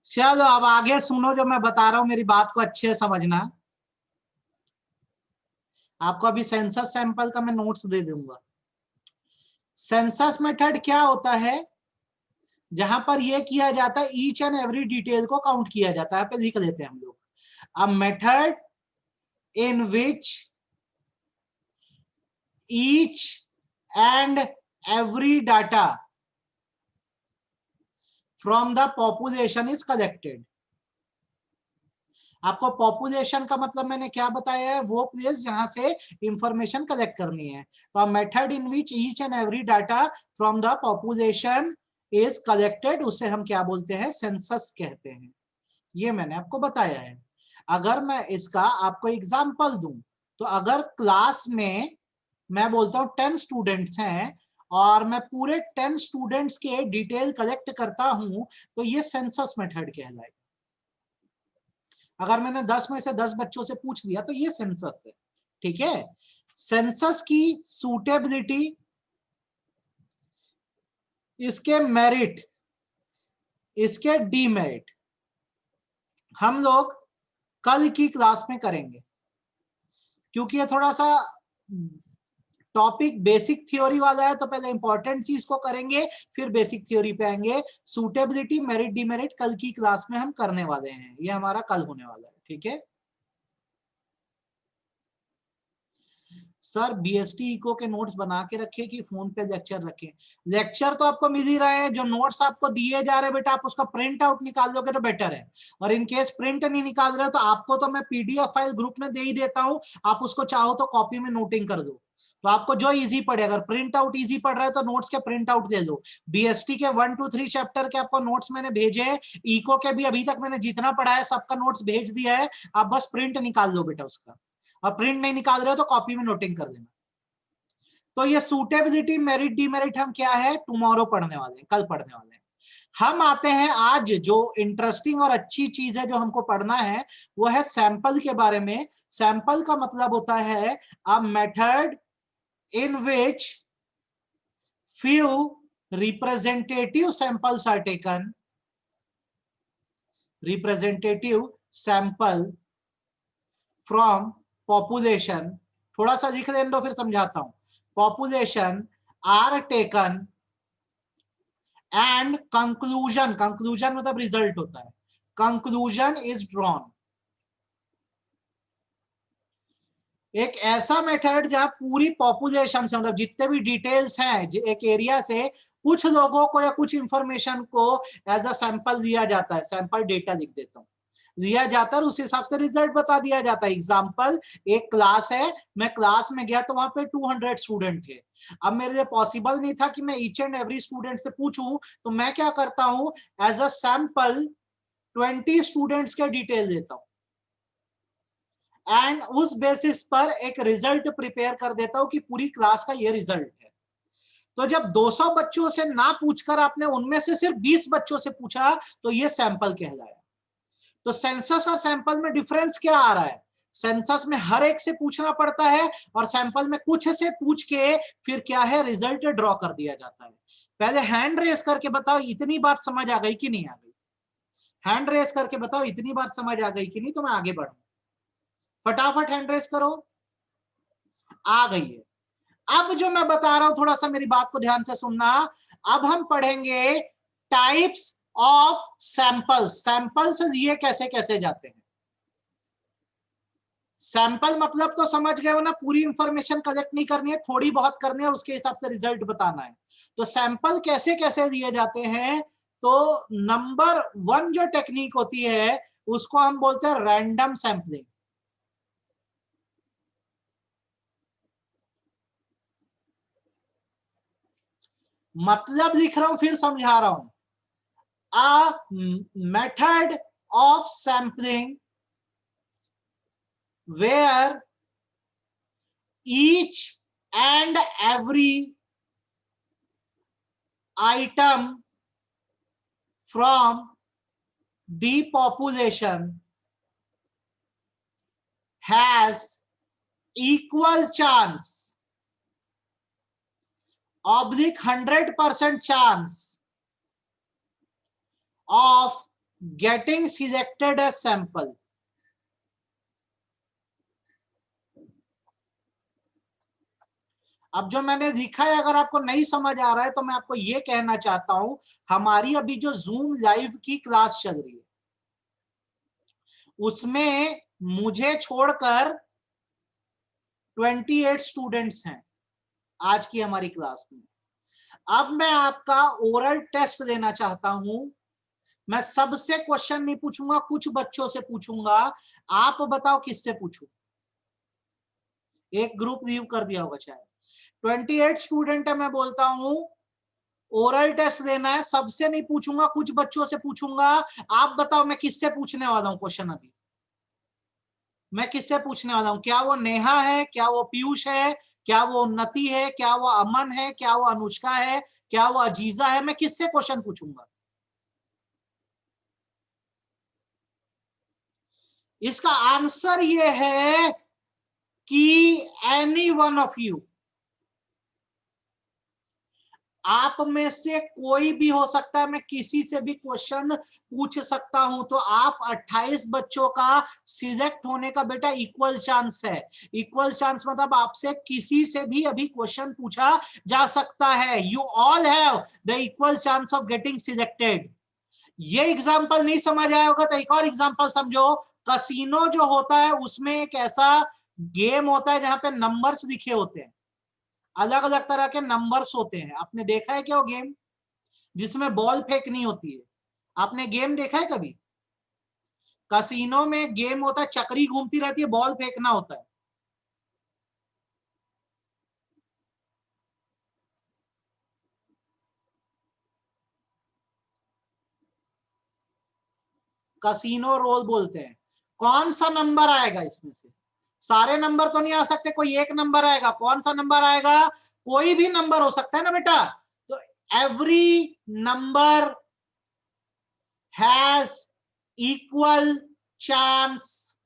चलो अब आगे सुनो, जो मैं बता रहा हूं मेरी बात को अच्छे से समझना। आपको अभी सेंसस सैंपल का मैं नोट्स दे दूंगा। सेंसस मेथड क्या होता है? जहां पर यह किया जाता है, ईच एंड एवरी डिटेल को काउंट किया जाता है। यहाँ पे लिख देते हैं हम लोग, अ method in which each and every data from the population is collected. आपको पॉपुलेशन का मतलब मैंने क्या बताया है? वो प्लेस जहां से इंफॉर्मेशन कलेक्ट करनी है। तो method in which each and every data from the population is collected, उसे हम क्या बोलते हैं? सेंसस कहते हैं। ये मैंने आपको बताया है। अगर मैं इसका आपको एग्जांपल दूं, तो अगर क्लास में मैं बोलता हूं 10 स्टूडेंट्स हैं और मैं पूरे 10 स्टूडेंट्स के डिटेल कलेक्ट करता हूं, तो ये सेंसस मेथड कहलाएगा। अगर मैंने 10 में से 10 बच्चों से पूछ लिया तो ये सेंसस है। ठीक है। सेंसस की सूटेबिलिटी, इसके मेरिट, इसके डीमेरिट हम लोग कल की क्लास में करेंगे, क्योंकि ये थोड़ा सा टॉपिक बेसिक थ्योरी वाला है। तो पहले इंपॉर्टेंट चीज को करेंगे, फिर बेसिक थ्योरी पे आएंगे। सूटेबिलिटी, मेरिट, डीमेरिट कल की क्लास में हम करने वाले हैं। ये हमारा कल होने वाला है। ठीक है सर, बीएसटी इको के नोट्स बना के रखे कि फोन पे लेक्चर रखे? लेक्चर तो आपको मिल ही रहा है, जो नोट्स आपको दिए जा रहे हैं बेटा, आप उसका प्रिंट आउट निकाल लोगे तो बेटर है। और इन केस प्रिंट नहीं निकाल रहे तो आपको तो मैं पीडीएफ फाइल ग्रुप में दे ही देता हूं, आप उसको चाहो तो कॉपी में नोटिंग कर दो। तो आपको जो इजी पड़े, अगर प्रिंट आउट इजी पड़ रहा है तो नोट्स के प्रिंट आउट दे दो। बीएसटी के 1 2 3 चैप्टर के आपको नोट्स मैंने भेजे हैं, इको के भी अभी तक मैंने जितना पढ़ा है सबका नोट्स भेज दिया है। आप बस प्रिंट निकाल लो बेटा उसका, और प्रिंट नहीं निकाल रहे हो तो कॉपी में नोटिंग कर देना। तो ये सूटेबिलिटी, मेरिट, डीमेरिट हम क्या है टुमारो पढ़ने वाले हैं, कल पढ़ने वाले हैं। हम आते हैं आज, जो इंटरेस्टिंग और अच्छी चीज है जो हमको पढ़ना है, वो है सैंपल के बारे में। सैंपल का मतलब होता है a method in which few representative samples are taken, representative sample from population. थोड़ा सा लिख देने दो फिर समझाता हूं। Population are taken and conclusion, conclusion मतलब रिजल्ट होता है, कंक्लूजन इज ड्रॉन। एक ऐसा मेथड जहां पूरी पॉपुलेशन से, मतलब जितने भी डिटेल्स हैं एक एरिया से, कुछ लोगों को या कुछ इंफॉर्मेशन को एज अ सैंपल दिया जाता है। सैंपल डेटा लिख देता हूं, दिया जाता है, उस हिसाब से रिजल्ट बता दिया जाता है। एग्जांपल, एक क्लास है, मैं क्लास में गया तो वहां पे 200 स्टूडेंट थे। अब मेरे लिए पॉसिबल नहीं था कि मैं ईच एंड एवरी स्टूडेंट से पूछूं, तो मैं क्या करता हूं, एज अ सैंपल 20 स्टूडेंट्स के डिटेल देता हूं एंड उस बेसिस पर एक रिजल्ट प्रिपेयर कर देता हूं कि पूरी क्लास का ये रिजल्ट है। तो जब 200 बच्चों से ना पूछकर आपने उनमें से सिर्फ 20 बच्चों से पूछा, तो ये सैंपल कहलाया। तो सेंसस और सैंपल में डिफरेंस क्या आ रहा है? सेंसस में हर एक से पूछना पड़ता है, और सैंपल में कुछ से पूछ के फिर क्या है, रिजल्ट ड्रॉ कर दिया जाता है। पहले हैंड रेस करके बताओ इतनी बात समझ आ गई कि नहीं आ गई? हैंड रेस करके बताओ इतनी बार समझ आ गई कि नहीं, तो मैं आगे बढ़ू। फटाफट हैंड रेस करो। आ गई है। अब जो मैं बता रहा हूं, थोड़ा सा मेरी बात को ध्यान से सुनना। अब हम पढ़ेंगे टाइप्स ऑफ सैंपल्स। सैंपल्स ये कैसे कैसे जाते हैं। सैंपल मतलब तो समझ गए हो ना, पूरी इंफॉर्मेशन कलेक्ट नहीं करनी है, थोड़ी बहुत करनी है और उसके हिसाब से रिजल्ट बताना है। तो सैंपल कैसे कैसे दिए जाते हैं? तो नंबर 1 जो टेक्निक होती है उसको हम बोलते हैं रैंडम सैंपलिंग। मतलब लिख रहा हूं फिर समझा रहा हूं। a method of sampling where each and every item from the population has equal chance, oblique 100% chance of getting selected as sample. अब जो मैंने लिखा है अगर आपको नहीं समझ आ रहा है तो मैं आपको ये कहना चाहता हूं, हमारी अभी जो जूम लाइव की क्लास चल रही है उसमें मुझे छोड़कर 28 स्टूडेंट्स हैं आज की हमारी क्लास में। अब मैं आपका ओरल टेस्ट देना चाहता हूं। मैं सबसे क्वेश्चन नहीं पूछूंगा, कुछ बच्चों से पूछूंगा। आप बताओ किससे पूछूं? एक ग्रुप लीव कर दिया होगा शायद। 28 स्टूडेंट है, मैं बोलता हूं ओरल टेस्ट देना है, सबसे नहीं पूछूंगा, कुछ बच्चों से पूछूंगा। आप बताओ मैं किससे पूछने वाला हूं क्वेश्चन? अभी मैं किससे पूछने वाला हूं? क्या वो नेहा है, क्या वो पीयूष है, क्या वो उन्नति है, क्या वो अमन है, क्या वो अनुष्का है, क्या वो अजीजा है? मैं किससे क्वेश्चन पूछूंगा? इसका आंसर ये है कि एनी वन ऑफ यू, आप में से कोई भी हो सकता है, मैं किसी से भी क्वेश्चन पूछ सकता हूं। तो आप 28 बच्चों का सिलेक्ट होने का बेटा इक्वल चांस है। इक्वल चांस मतलब आपसे किसी से भी अभी क्वेश्चन पूछा जा सकता है। You all have the equal chance of getting selected. ये एग्जांपल नहीं समझ आया होगा तो एक और एग्जांपल समझो। कसिनो जो होता है उसमें एक ऐसा गेम होता है जहां पे नंबर्स लिखे होते हैं, अलग अलग तरह के नंबर्स होते हैं। आपने देखा है क्या वो गेम जिसमें बॉल फेंकनी होती है? आपने गेम देखा है कभी? कसिनो में गेम होता है, चक्री घूमती रहती है, बॉल फेंकना होता है। कसिनो रोल बोलते हैं। कौन सा नंबर आएगा इसमें से? सारे नंबर तो नहीं आ सकते, कोई एक नंबर आएगा। कौन सा नंबर आएगा? कोई भी नंबर हो सकता है ना बेटा। तो every number has equal chance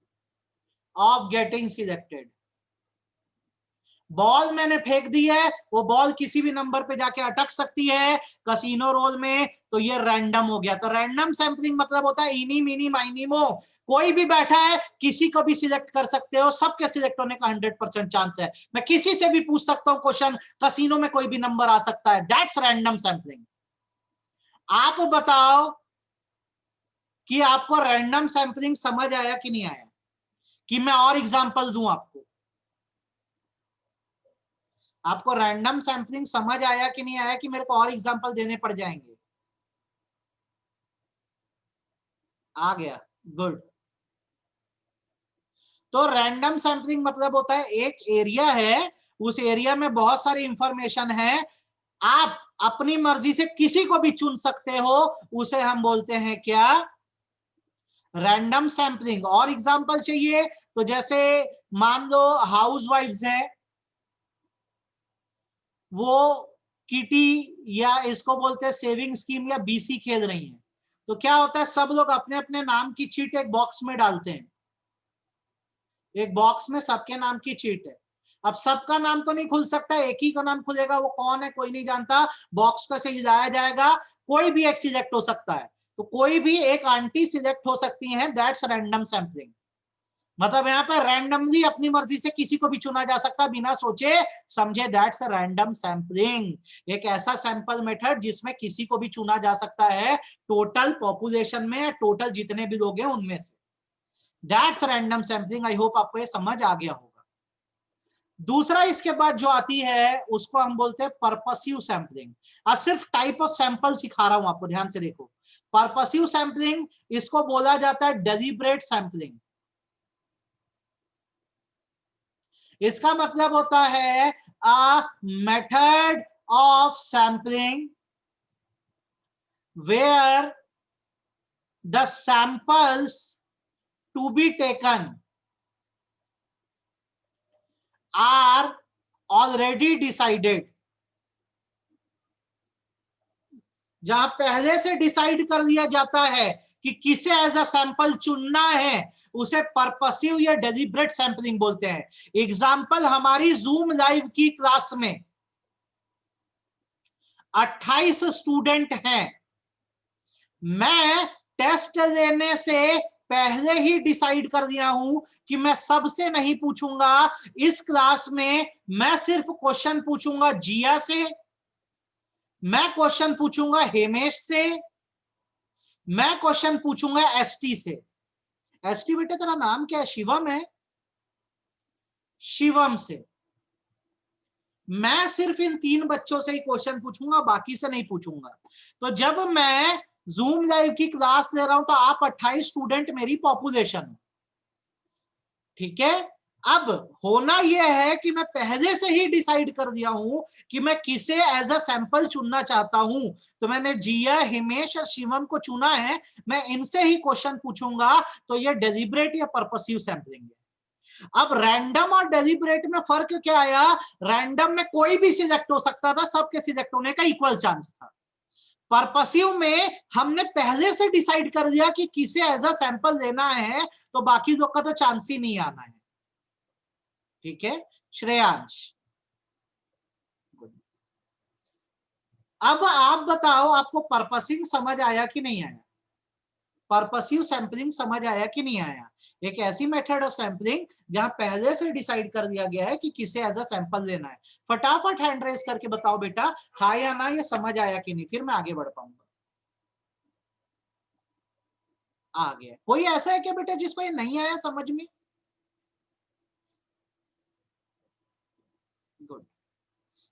of getting selected. Ball मैंने फेंक दी है, वो बॉल किसी भी नंबर पे जाके अटक सकती है कसिनो रोल में, तो ये रैंडम हो गया। तो रैंडम सैंपलिंग मतलब होता है इनी मिनी माइनी मो, कोई भी बैठा है किसी को भी सिलेक्ट कर सकते हो, सबके सिलेक्ट होने का 100% चांस है। मैं किसी से भी पूछ सकता हूं क्वेश्चन, कसिनो में कोई भी नंबर आ सकता है। That's random sampling. आप बताओ कि आपको रैंडम सैंपलिंग समझ आया कि नहीं आया, कि मैं और एग्जांपल दूं आपको? आपको रैंडम सैंपलिंग समझ आया कि नहीं आया, कि मेरे को और एग्जांपल देने पड़ जाएंगे? आ गया, गुड। तो रैंडम सैंपलिंग मतलब होता है एक एरिया है, उस एरिया में बहुत सारी इंफॉर्मेशन है, आप अपनी मर्जी से किसी को भी चुन सकते हो, उसे हम बोलते हैं क्या? Random sampling. और एग्जांपल चाहिए तो जैसे मान लो हाउस वाइफ्स है, वो किटी या इसको बोलते हैं सेविंग स्कीम या बीसी खेल रही हैं। तो क्या होता है, सब लोग अपने अपने नाम की चीट एक बॉक्स में डालते हैं। एक बॉक्स में सबके नाम की चीट है। अब सबका नाम तो नहीं खुल सकता, एक ही का नाम खुलेगा, वो कौन है कोई नहीं जानता। बॉक्स को से हिलाया जाएगा, कोई भी एक सिलेक्ट हो सकता है। तो कोई भी एक आंटी सिलेक्ट हो सकती है, दैट्स रैंडम सैंपलिंग। मतलब यहाँ पर रैंडमली अपनी मर्जी से किसी को भी चुना जा सकता बिना सोचे समझे, दैट्स रैंडम सैंपलिंग। एक ऐसा सैंपल मेथड जिसमें किसी को भी चुना जा सकता है टोटल पॉपुलेशन में, टोटल जितने भी लोग हैं उनमें से। That's random sampling. I hope आपको ये समझ आ गया होगा। दूसरा इसके बाद जो आती है उसको हम बोलते हैं पर्पसिव सैंपलिंग। आज सिर्फ टाइप ऑफ सैंपल सिखा रहा हूं आपको, ध्यान से देखो। पर्पसिव सैंपलिंग, इसको बोला जाता है डेलिब्रेट सैंपलिंग। इसका मतलब होता है a method of sampling where the samples to be taken are already decided. जहां पहले से डिसाइड कर दिया जाता है कि किसे एज अ सैंपल चुनना है, उसे पर्पसिव या डेलिब्रेट सैंपलिंग बोलते हैं। एग्जाम्पल, हमारी जूम लाइव की क्लास में 28 स्टूडेंट हैं। मैं टेस्ट देने से पहले ही डिसाइड कर दिया हूं कि मैं सबसे नहीं पूछूंगा, इस क्लास में मैं सिर्फ क्वेश्चन पूछूंगा जिया से, मैं क्वेश्चन पूछूंगा हेमेश से, मैं क्वेश्चन पूछूंगा एसटी से। एसटी बेटे तेरा नाम क्या है? शिवम है? शिवम से मैं सिर्फ इन 3 बच्चों से ही क्वेश्चन पूछूंगा, बाकी से नहीं पूछूंगा। तो जब मैं जूम लाइव की क्लास ले रहा हूं तो आप 28 स्टूडेंट मेरी पॉपुलेशन, ठीक है। अब होना यह है कि मैं पहले से ही डिसाइड कर दिया हूं कि मैं किसे एज अ सैंपल चुनना चाहता हूं। तो मैंने जिया, हिमेश और शिवम को चुना है, मैं इनसे ही क्वेश्चन पूछूंगा। तो ये डेलिब्रेट या पर्पसिव सैंपलिंग है। अब रैंडम और डेलिब्रेट में फर्क क्या आया? रैंडम में कोई भी सिलेक्ट हो सकता था, सबके सिलेक्ट होने का इक्वल चांस था। पर्पसिव में हमने पहले से डिसाइड कर दिया कि किसे एज अ सैंपल देना है, तो बाकी लोग का तो चांस ही नहीं आना है। ठीक है श्रेयांश, अब आप बताओ आपको पर्पसिंग समझ आया कि नहीं आया? पर्पसिव सैंपलिंग समझ आया कि नहीं आया? एक ऐसी मेथड ऑफ सैंपलिंग जहां पहले से डिसाइड कर दिया गया है कि किसे एज अ सैंपल लेना है। फटाफट हैंड रेज करके बताओ बेटा, हाँ या ना, ये समझ आया कि नहीं, फिर मैं आगे बढ़ पाऊंगा। आ गया? कोई ऐसा है क्या बेटा जिसको ये नहीं आया समझ में? गुड।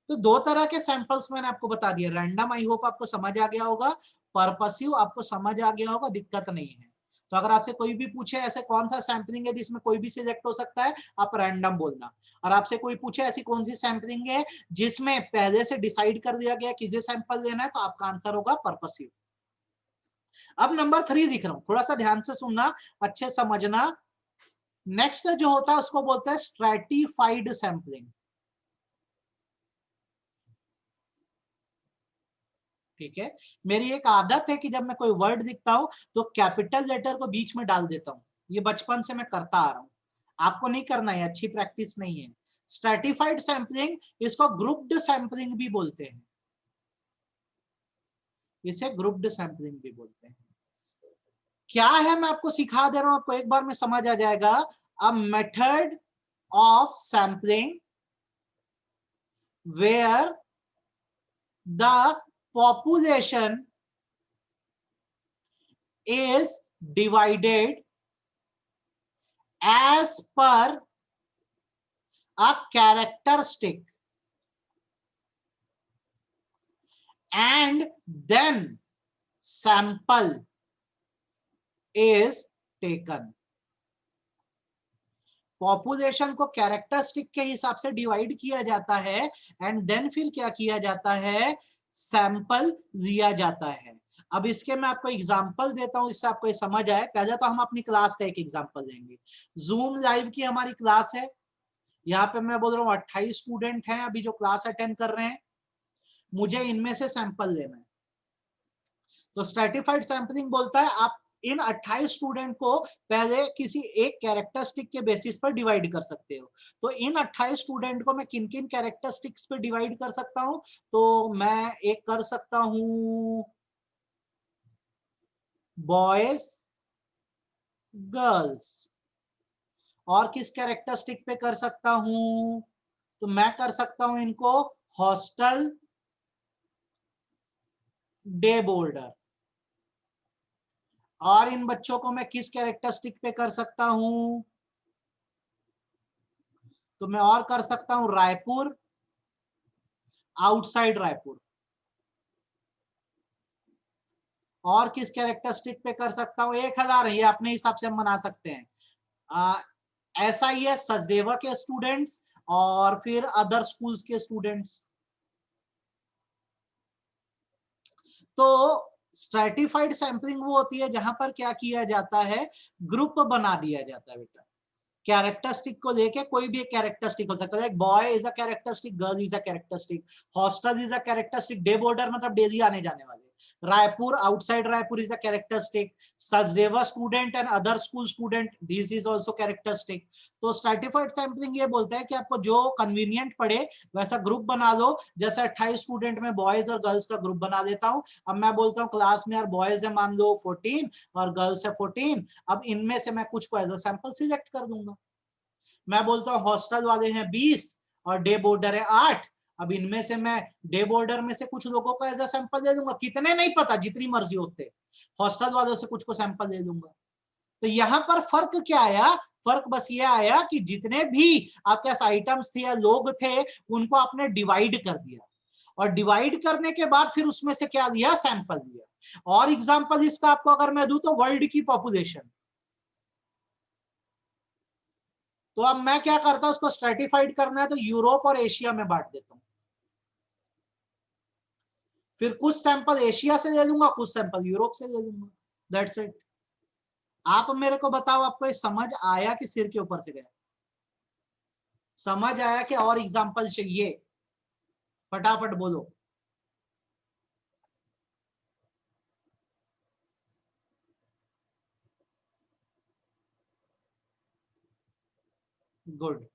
तो 2 तरह के सैंपल्स मैंने आपको बता दिए। रैंडम आई होप आपको समझ आ गया होगा, पर्पसिव आपको समझ आ गया होगा, दिक्कत नहीं है। तो अगर आपसे कोई भी पूछे ऐसे कौन सा सैंपलिंग है जिसमें कोई भी सिलेक्ट हो सकता है, आप रैंडम बोलना। और आपसे कोई पूछे ऐसी कौन सी सैंपलिंग है जिसमें पहले से डिसाइड कर दिया गया किसे सैंपल देना है, तो आपका आंसर होगा पर्पसिव। अब नंबर 3 लिख रहा हूं, थोड़ा सा ध्यान से सुनना, अच्छे समझना। नेक्स्ट जो होता है उसको बोलते हैं स्ट्रैटिफाइड सैंपलिंग। ठीक है, मेरी एक आदत है कि जब मैं कोई वर्ड लिखता हूं तो कैपिटल लेटर को बीच में डाल देता हूं। ये बचपन से मैं करता आ रहा हूं, आपको नहीं करना है, अच्छी प्रैक्टिस नहीं है। स्ट्रैटिफाइड सैंपलिंग, इसको ग्रुप्ड सैंपलिंग भी बोलते हैं, इसे ग्रुप्ड सैंपलिंग भी बोलते हैं। क्या है मैं आपको सिखा दे रहा हूं, आपको एक बार में समझ आ जाएगा। A method of sampling where the population is divided as per a characteristic and then sample is taken. Population को कैरेक्टरिस्टिक के हिसाब से डिवाइड किया जाता है एंड देन फिर क्या किया जाता है, सैंपल लिया जाता है। अब इसके मैं आपको एग्जांपल देता हूं, इससे आपको ये समझ आए। पहले तो हम अपनी क्लास का एक एग्जांपल देंगे। जूम लाइव की हमारी क्लास है, यहाँ पे मैं बोल रहा हूँ 28 स्टूडेंट हैं अभी जो क्लास अटेंड कर रहे हैं, मुझे इनमें से सैंपल लेना है। तो स्ट्रैटिफाइड सैंपलिंग बोलता है आप इन 28 स्टूडेंट को पहले किसी एक कैरेक्टरिस्टिक के बेसिस पर डिवाइड कर सकते हो। तो इन 28 स्टूडेंट को मैं किन किन कैरेक्टरिस्टिक्स पे डिवाइड कर सकता हूं, तो मैं एक कर सकता हूं बॉयज गर्ल्स। और किस कैरेक्टरिस्टिक पे कर सकता हूं, तो मैं कर सकता हूं इनको हॉस्टल डे बोर्डर। और इन बच्चों को मैं किस कैरेक्टरिस्टिक पे कर सकता हूं, तो मैं और कर सकता हूं रायपुर, आउटसाइड रायपुर। और किस कैरेक्टरिस्टिक पे कर सकता हूं, 1000 है, ये अपने हिसाब से हम बना सकते हैं। ऐसा ही है सचदेवा के स्टूडेंट्स और फिर अदर स्कूल्स के स्टूडेंट्स। तो स्ट्रैटिफाइड सैंपलिंग वो होती है जहां पर क्या किया जाता है, ग्रुप बना दिया जाता है बेटा। कैरेक्टरिस्टिक को लेके कोई भी एक कैरेक्टरिस्टिक हो सकता है, boy is a characteristic, girl is a characteristic, hostel is a characteristic, day border मतलब डेली आने जाने वाले, Raipur, outside Raipur is a characteristic. Sachdeva student and other school student, this is also characteristic. तो stratified sampling ये बोलता है कि आपको जो कन्वीनियंट पड़े वैसा ग्रुप बना लो। जैसे 28 स्टूडेंट में बॉयज और गर्ल्स का ग्रुप बना देता हूं। अब मैं बोलता हूं क्लास में यार बॉयज है मान लो 14 और गर्ल्स है 14। अब इनमें से मैं कुछ को एज अ सैंपल सिलेक्ट कर दूंगा। मैं बोलता हूँ हॉस्टल वाले हैं 20 और डे बोर्डर है 8। अब इनमें से मैं डे बोर्डर में से कुछ लोगों को एज अ सैंपल दे दूंगा, कितने नहीं पता, जितनी मर्जी होते। हॉस्टल वालों से कुछ को सैंपल दे दूंगा। तो यहां पर फर्क क्या आया? फर्क बस ये आया कि जितने भी आपके पास आइटम्स थे या लोग थे उनको आपने डिवाइड कर दिया, और डिवाइड करने के बाद फिर उसमें से क्या दिया? सैंपल दिया। और एग्जांपल इसका आपको अगर मैं दूं तो वर्ल्ड की पॉपुलेशन। तो अब मैं क्या करता हूं, उसको स्ट्रेटिफाइड करना है तो यूरोप और एशिया में बांट देता हूं। फिर कुछ सैंपल एशिया से ले लूंगा, कुछ सैंपल यूरोप से ले लूंगा। That's it. आप मेरे को बताओ, आपको ये समझ आया कि सिर के ऊपर से गया? समझ आया कि और एग्जांपल चाहिए? फटाफट बोलो। गुड।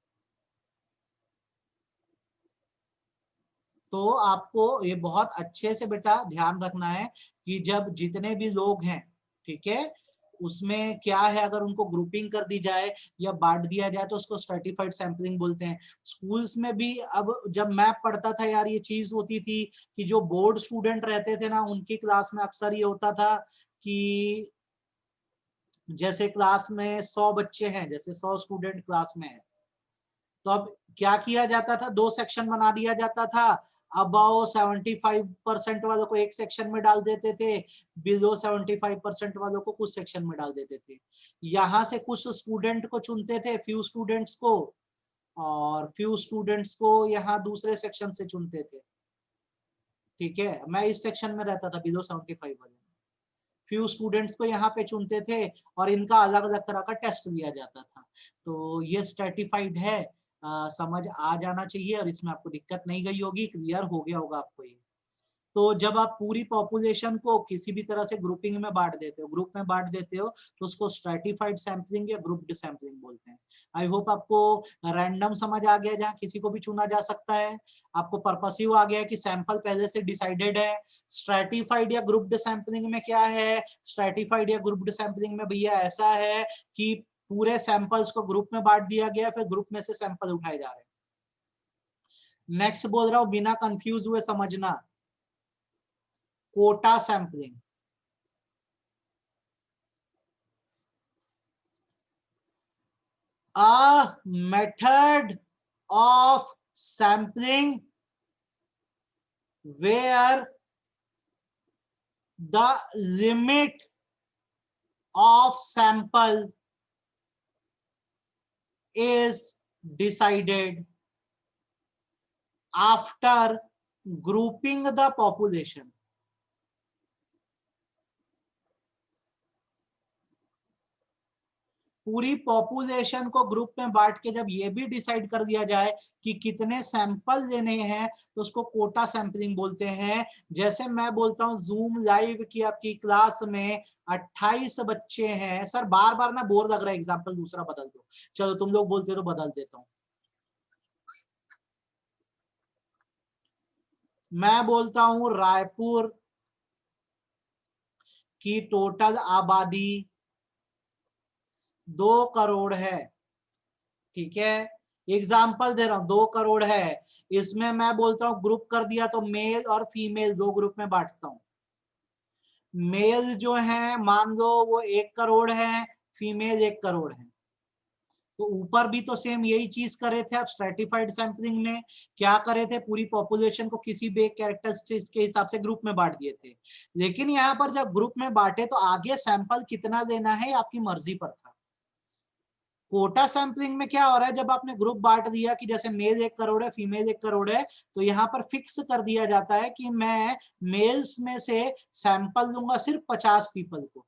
तो आपको ये बहुत अच्छे से बेटा ध्यान रखना है कि जब जितने भी लोग हैं, ठीक है, उसमें क्या है, अगर उनको ग्रुपिंग कर दी जाए या बांट दिया जाए तो उसको स्ट्रेटिफाइड सैंपलिंग बोलते हैं। स्कूल्स में भी अब जब मैं पढ़ता था यार, ये चीज होती थी कि जो बोर्ड स्टूडेंट रहते थे ना, उनकी क्लास में अक्सर ये होता था कि जैसे क्लास में 100 बच्चे हैं, जैसे 100 स्टूडेंट क्लास में है, तो अब क्या किया जाता था, 2 सेक्शन बना दिया जाता था। अबाव 75% वालों को एक सेक्शन में डाल देते थे, बिलो 75% वालों को कुछ सेक्शन में डाल देते थे। यहाँ से कुछ स्टूडेंट को चुनते थे, फ्यू स्टूडेंट्स को, और फ्यू स्टूडेंट्स को यहाँ दूसरे सेक्शन से चुनते थे। ठीक है, मैं इस सेक्शन में रहता था, बिलो 75 वाले। फ्यू स्टूडेंट्स को यहाँ पे चुनते थे और इनका अलग अलग तरह का टेस्ट लिया जाता था। तो ये स्ट्रेटिफाइड है। समझ आ जाना चाहिए और इसमें आपको दिक्कत नहीं गई होगी, क्लियर हो गया होगा आपको ये। तो जब आप पूरी पॉपुलेशन को किसी भी तरह से ग्रुपिंग में बांट देते हो, ग्रुप में बांट देते हो, तो उसको स्ट्रेटिफाइड सैंपलिंग या ग्रुप्ड सैंपलिंग बोलते हैं। आई होप आपको रैंडम समझ आ गया, जहां किसी को भी चुना जा सकता है। आपको पर्पसिव आ गया कि सैंपल पहले से डिसाइडेड है। स्ट्रेटिफाइड या ग्रुप्ड सैंपलिंग में क्या है? स्ट्रेटिफाइड या ग्रुप्ड सैंपलिंग में भैया ऐसा है कि पूरे सैंपल्स को ग्रुप में बांट दिया गया, फिर ग्रुप में से सैंपल उठाए जा रहे हैं। नेक्स्ट बोल रहा हूं, बिना कंफ्यूज हुए समझना, quota sampling. A method of sampling where the limit of sample is decided after grouping the population. पूरी पॉपुलेशन को ग्रुप में बांट के जब ये भी डिसाइड कर दिया जाए कि कितने सैंपल लेने हैं, तो उसको कोटा सैंपलिंग बोलते हैं। जैसे मैं बोलता हूं जूम लाइव की आपकी क्लास में 28 बच्चे हैं। सर बार बार ना बोर लग रहा है, एग्जाम्पल दूसरा बदल दो। चलो तुम लोग बोलते हो तो बदल देता हूं। मैं बोलता हूं रायपुर की टोटल आबादी 2 करोड़ है। ठीक है, एग्जाम्पल दे रहा हूं, 2 करोड़ है। इसमें मैं बोलता हूं ग्रुप कर दिया तो मेल और फीमेल 2 ग्रुप में बांटता हूं। मेल जो है मान लो वो 1 करोड़ है, फीमेल 1 करोड़ है। तो ऊपर भी तो सेम यही चीज करे थे आप स्ट्रेटिफाइड सैंपलिंग में। क्या करे थे, पूरी पॉपुलेशन को किसी भी एक कैरेक्टरिस्टिक्स के हिसाब से ग्रुप में बांट दिए थे। लेकिन यहाँ पर जब ग्रुप में बांटे तो आगे सैंपल कितना देना है आपकी मर्जी पर था। कोटा सैंपलिंग में क्या हो रहा है, जब आपने ग्रुप बांट दिया कि जैसे मेल 1 करोड़ है, फीमेल 1 करोड़ है, तो यहाँ पर फिक्स कर दिया जाता है कि मैं मेल्स में से सैंपल लूंगा सिर्फ 50 पीपल को,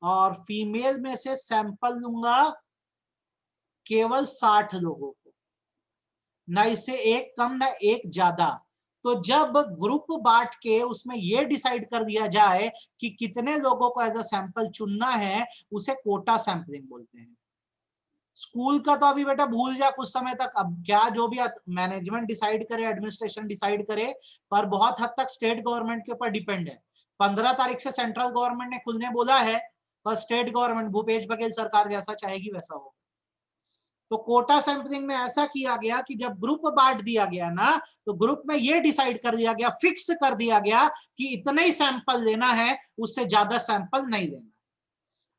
और फीमेल में से सैंपल लूंगा केवल 60 लोगों को। ना इससे एक कम ना एक ज्यादा। तो जब ग्रुप बांट के उसमें ये डिसाइड कर दिया जाए कि कितने लोगों को एज अ सैंपल चुनना है, उसे कोटा सैंपलिंग बोलते हैं। स्कूल का तो अभी बेटा भूल जा कुछ समय तक, अब क्या जो भी मैनेजमेंट डिसाइड करे, एडमिनिस्ट्रेशन डिसाइड करे, पर बहुत हद तक स्टेट गवर्नमेंट के ऊपर डिपेंड है। 15 तारीख से सेंट्रल गवर्नमेंट ने खुलने बोला है, पर स्टेट गवर्नमेंट भूपेश बघेल सरकार जैसा चाहेगी वैसा होगा। तो कोटा सैंपलिंग में ऐसा किया गया कि जब ग्रुप बांट दिया गया ना, तो ग्रुप में ये डिसाइड कर दिया गया, फिक्स कर दिया गया कि इतने ही सैंपल लेना है, उससे ज्यादा सैंपल नहीं लेना।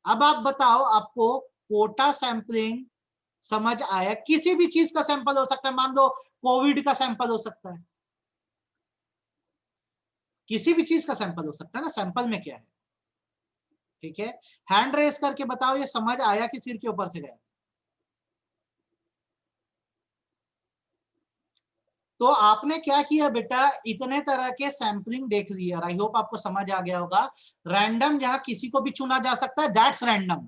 अब आप बताओ, आपको कोटा सैंपलिंग समझ आया? किसी भी चीज का सैंपल हो सकता है, मान लो कोविड का सैंपल हो सकता है, किसी भी चीज का सैंपल हो सकता है ना, सैंपल में क्या है? ठीक है, हैंड रेस करके बताओ ये समझ आया कि सिर के ऊपर से गया? तो आपने क्या किया बेटा, इतने तरह के सैंपलिंग देख लिया, आई होप आपको समझ आ गया होगा। रैंडम जहां किसी को भी चुना जा सकता है, दैट्स रैंडम।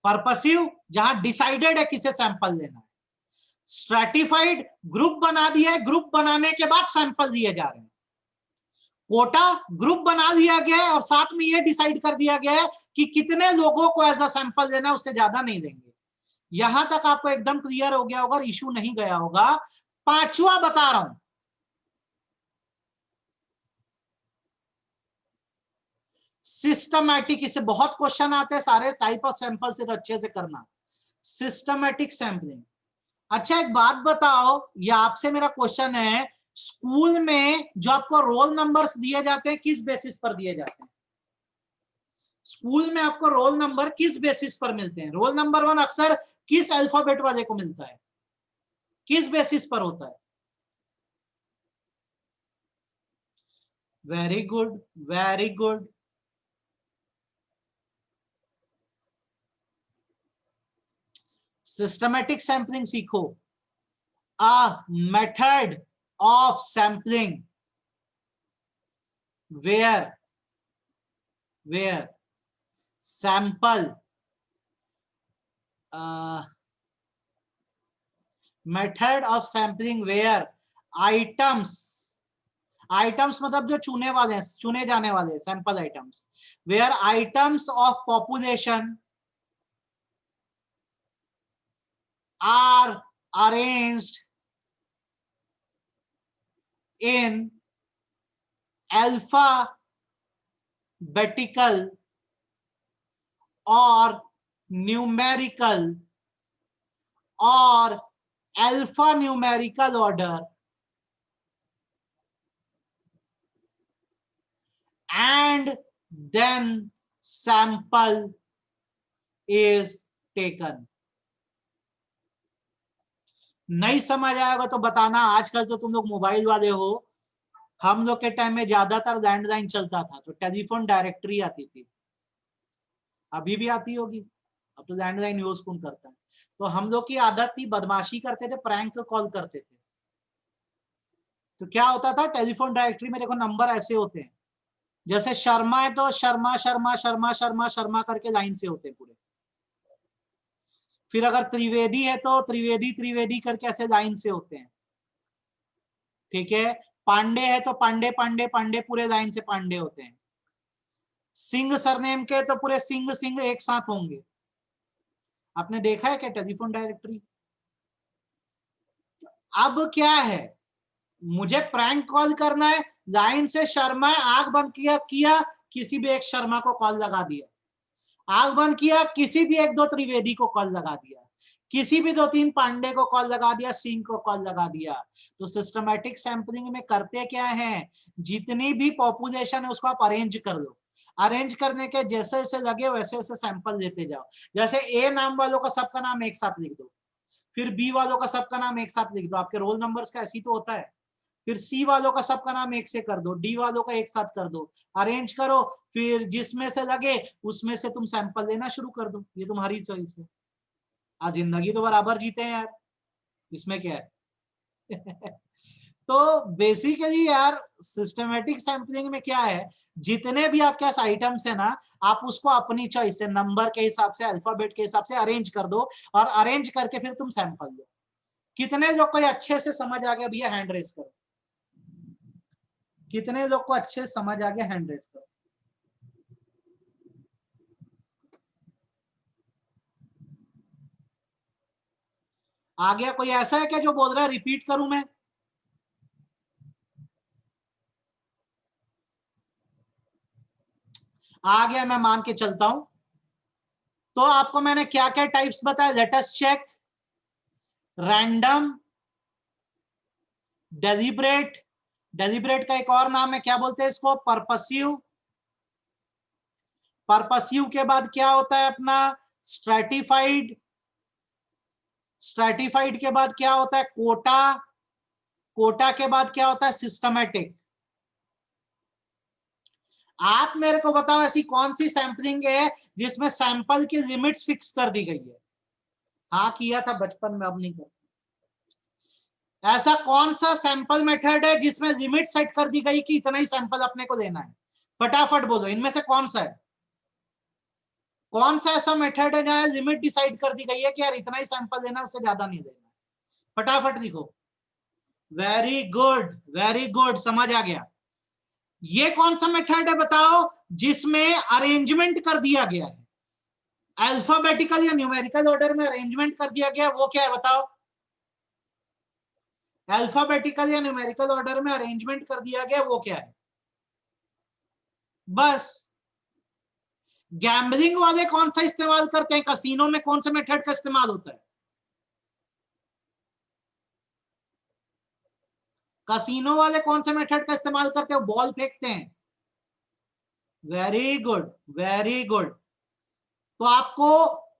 पर्पसिव जहां डिसाइडेड है किसे सैंपल लेना है। स्ट्रैटिफाइड ग्रुप बना दिया है, ग्रुप बनाने के बाद सैंपल दिए जा रहे हैं। कोटा ग्रुप बना दिया गया है और साथ में यह डिसाइड कर दिया गया है कि कितने लोगों को एज अ सैंपल देना है, उससे ज्यादा नहीं देंगे। यहां तक आपको एकदम क्लियर हो गया होगा, इशू नहीं गया होगा। पांचवा बता रहा हूं, सिस्टमैटिक। इससे बहुत क्वेश्चन आते हैं, सारे टाइप ऑफ सैंपल से अच्छे से करना। Systematic sampling. अच्छा एक बात बताओ, ये आपसे मेरा क्वेश्चन है, स्कूल में जो आपको रोल नंबर्स दिए जाते हैं, किस बेसिस पर दिए जाते हैं? स्कूल में आपको रोल नंबर किस बेसिस पर मिलते हैं? रोल नंबर 1 अक्सर किस अल्फाबेट वाले को मिलता है, किस बेसिस पर होता है? Very good, very good. Systematic sampling सीखो। A method of sampling where sample method of sampling where items मतलब जो चुने वाले हैं, चुने जाने वाले sample items, where items of population are arranged in alphabetical or numerical or alphanumerical order and then sample is taken। नहीं समझ आएगा तो बताना। आजकल तो तुम लोग मोबाइल वाले हो, हम लोग के टाइम में ज्यादातर लैंडलाइन चलता था, तो टेलीफोन डायरेक्टरी आती थी, अभी भी आती होगी, अब तो लैंडलाइन यूज कौन करता है। तो हम लोग की आदत थी, बदमाशी करते थे, प्रैंक कॉल करते थे। तो क्या होता था, टेलीफोन डायरेक्टरी में देखो नंबर ऐसे होते हैं, जैसे शर्मा है तो शर्मा शर्मा शर्मा शर्मा शर्मा करके लाइन से होते हैं पूरे। फिर अगर त्रिवेदी है तो त्रिवेदी त्रिवेदी करके ऐसे लाइन से होते हैं, ठीक है। पांडे है तो पांडे पांडे पांडे पूरे लाइन से पांडे होते हैं। सिंह सरनेम के तो पूरे सिंह सिंह एक साथ होंगे। आपने देखा है क्या टेलीफोन डायरेक्टरी? अब क्या है, मुझे प्रैंक कॉल करना है, लाइन से शर्मा है, आंख बंद किया किया किसी भी एक शर्मा को कॉल लगा दिया, आंख बंद किया किसी भी एक दो त्रिवेदी को कॉल लगा दिया, किसी भी 2-3 पांडे को कॉल लगा दिया, सिंह को कॉल लगा दिया। तो सिस्टमैटिक सैंपलिंग में करते क्या है, जितनी भी पॉपुलेशन है उसको आप अरेंज कर लो, अरेंज करने के जैसे जैसे लगे वैसे वैसे सैंपल देते जाओ। जैसे ए नाम वालों का सबका नाम एक साथ लिख दो, फिर बी वालों का सबका नाम एक साथ लिख दो, आपके रोल नंबर्स का ऐसी तो होता है। फिर सी वालों का सबका नाम एक से कर दो, डी वालों का एक साथ कर दो, अरेंज करो, फिर जिसमें से लगे उसमें से तुम सैंपल लेना शुरू कर दो। ये तुम्हारी चॉइस है। आज जिंदगी तो बराबर जीते हैं यार, इसमें क्या है। तो बेसिकली यार सिस्टमेटिक सैंपलिंग में क्या है, जितने भी आपके पास आइटम्स है ना, आप उसको अपनी चॉइस से नंबर के हिसाब से, अल्फाबेट के हिसाब से अरेंज कर दो, और अरेंज करके फिर तुम सैंपल दो। कितने लोग को अच्छे से समझ आ गया भैया, हैंड रेस करो। कितने लोग को अच्छे समझ आ गया, हैंड रेज करो। आ गया? कोई ऐसा है क्या जो बोल रहा है रिपीट करूं मैं? आ गया, मैं मान के चलता हूं। तो आपको मैंने क्या क्या टाइप्स बताया, let us check. Random, deliberate, deliberate का एक और नाम है, क्या बोलते हैं इसको, पर्पसिव। पर्पसिव के बाद क्या होता है अपना, स्ट्रेटिफाइड। स्ट्रेटिफाइड के बाद क्या होता है, कोटा। कोटा के बाद क्या होता है, सिस्टमैटिक। आप मेरे को बताओ ऐसी कौन सी सैंपलिंग है जिसमें सैंपल की लिमिट्स फिक्स कर दी गई है? हाँ किया था बचपन में, अब नहीं करता। ऐसा कौन सा सैंपल मेथड है जिसमें लिमिट सेट कर दी गई कि इतना ही सैंपल अपने को लेना है? फटाफट बोलो, इनमें से कौन सा है? कौन सा ऐसा मेथड है जहां लिमिट डिसाइड कर दी गई है कि यार इतना ही सैंपल लेना, उससे ज्यादा नहीं लेना? फटाफट लिखो। वेरी गुड, वेरी गुड, समझ आ गया। ये कौन सा मेथड है बताओ जिसमें अरेंजमेंट कर दिया गया है, अल्फाबेटिकल या न्यूमेरिकल ऑर्डर में अरेंजमेंट कर दिया गया, वो क्या है बताओ? अल्फाबेटिकल या न्यूमेरिकल ऑर्डर में अरेंजमेंट कर दिया गया, वो क्या है? बस। गैम्बलिंग वाले कौन सा इस्तेमाल करते हैं, कसिनो में कौन सा मेथड का इस्तेमाल होता है? कसिनो वाले कौन से मेथड का इस्तेमाल करते हैं, बॉल फेंकते हैं। Very good, very good. तो आपको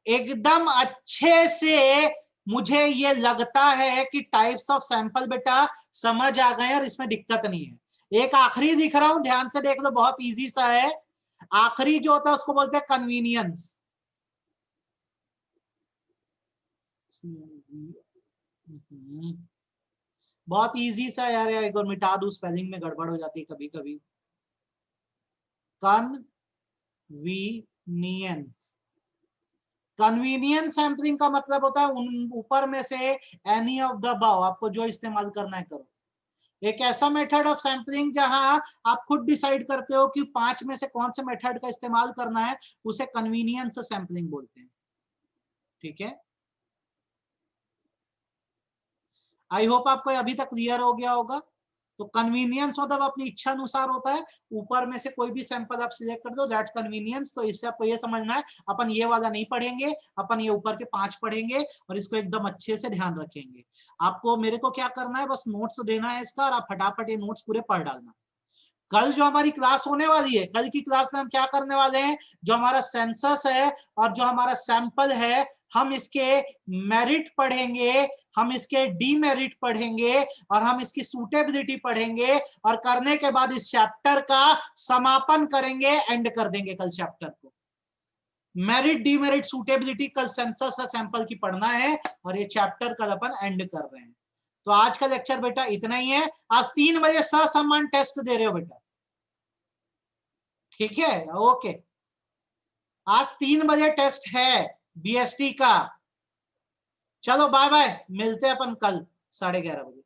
एकदम अच्छे से, मुझे ये लगता है कि टाइप्स ऑफ सैंपल बेटा समझ आ गए और इसमें दिक्कत नहीं है। एक आखिरी दिख रहा हूं, ध्यान से देख लो, बहुत इजी सा है। आखिरी जो होता है उसको बोलते हैं कन्वीनियंस। बहुत इजी सा यार, एक बार मिटा दूं, स्पेलिंग में गड़बड़ हो जाती है कभी कभी। कन्वीनियंस। कन्वीनियंस सैंपलिंग का मतलब होता है उन ऊपर में से एनी ऑफ द अबव, आपको जो इस्तेमाल करना है करो। एक ऐसा मेथड ऑफ सैंपलिंग जहां आप खुद डिसाइड करते हो कि 5 में से कौन से मेथड का इस्तेमाल करना है, उसे कन्वीनियंस सैंपलिंग बोलते हैं। ठीक है, आई होप आपको अभी तक क्लियर हो गया होगा। तो कन्वीनियंस मतलब अपनी इच्छा अनुसार होता है, ऊपर में से कोई भी सैंपल आप सिलेक्ट कर दो, दैट्स कन्वीनियंस। तो इससे आपको ये समझना है, अपन ये वाला नहीं पढ़ेंगे, अपन ये ऊपर के 5 पढ़ेंगे और इसको एकदम अच्छे से ध्यान रखेंगे। आपको मेरे को क्या करना है, बस नोट्स देना है इसका, और आप फटाफट ये नोट्स पूरे पढ़ डालना। कल जो हमारी क्लास होने वाली है, कल की क्लास में हम क्या करने वाले हैं, जो हमारा सेंसस है और जो हमारा सैंपल है, हम इसके मेरिट पढ़ेंगे, हम इसके डीमेरिट पढ़ेंगे, और हम इसकी सूटेबिलिटी पढ़ेंगे, और करने के बाद इस चैप्टर का समापन करेंगे, एंड कर देंगे कल चैप्टर को। मेरिट, डीमेरिट, सूटेबिलिटी कल सेंसस का सैंपल की पढ़ना है, और ये चैप्टर कल अपन एंड कर रहे हैं। तो आज का लेक्चर बेटा इतना ही है। आज 3 बजे ससम्मान टेस्ट दे रहे हो बेटा, ठीक है? ओके, आज 3 बजे टेस्ट है बीएसटी का। चलो बाय बाय, मिलते हैं अपन कल 11:30 बजे।